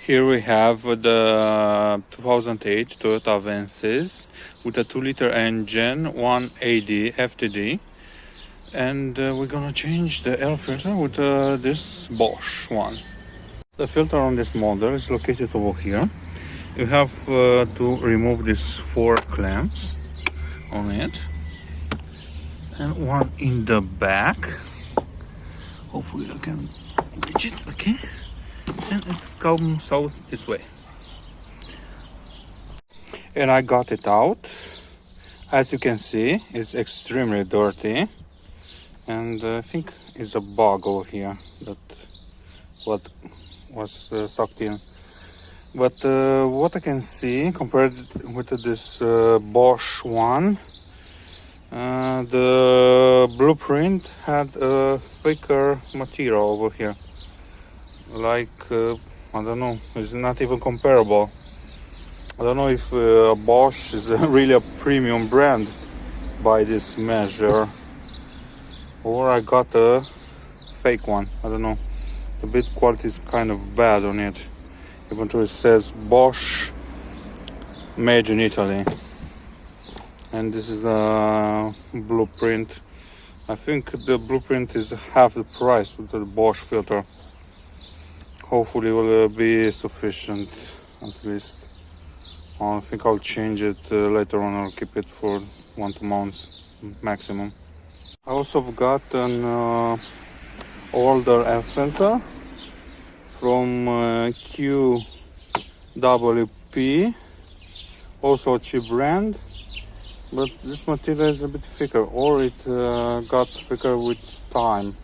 Here we have the 2008 Toyota Avensis with a 2-liter engine, 180 FTD, and we're gonna change the air filter with this Bosch one. The filter on this model is located over here. You have to remove these 4 clamps on it, and one in the back. Hopefully I can reach it. Okay. And it comes out this way, and I got it out. As you can see, it's extremely dirty, and I think it's a bug over here that what was sucked in. But what I can see compared with this Bosch one, the blueprint had a thicker material over here. Like I don't know, it's not even comparable. I don't know if Bosch is really a premium brand by this measure, or I got a fake one. I don't know. The build quality is kind of bad on it, even though it says Bosch made in Italy. And this is a blueprint. I think the blueprint is half the price with the Bosch filter. Hopefully it will be sufficient, at least. I think I'll change it later on. I'll keep it for 1-2 months maximum. I also got an older air filter from QWP, also a cheap brand, but this material is a bit thicker, or it got thicker with time.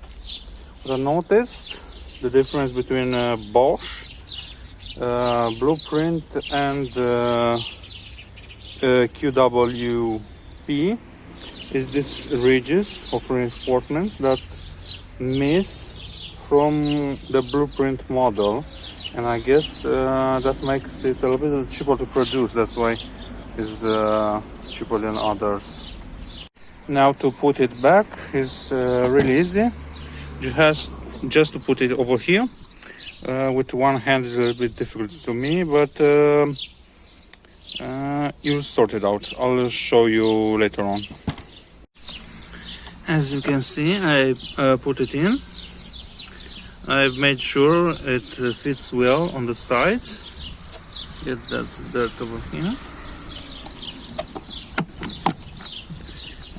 But I noticed the difference between Bosch blueprint and QWP is this ridges of reinforcements that miss from the blueprint model, and I guess that makes it a little bit cheaper to produce. That's why it's cheaper than others. Now to put it back is really easy. Just to put it over here with one hand is a little bit difficult to me, but you'll sort it out. I'll show you later on. As you can see, I put it in. I've made sure it fits well on the sides. Get that dirt over here,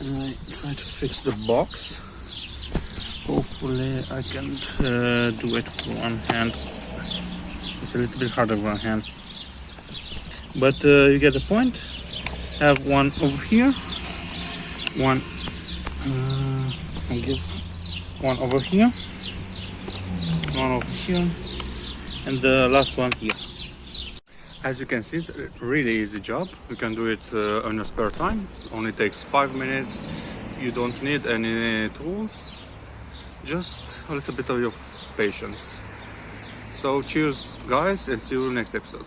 and I try to fix the box. Hopefully I can do it with one hand. It's a little bit harder with one hand, but you get the point. Have one over here, one I guess one over here, one over here, and the last one here. As you can see, it's a really easy job. You can do it on your spare time. It only takes 5 minutes. You don't need any tools, just a little bit of your patience. So cheers guys, and see you next episode.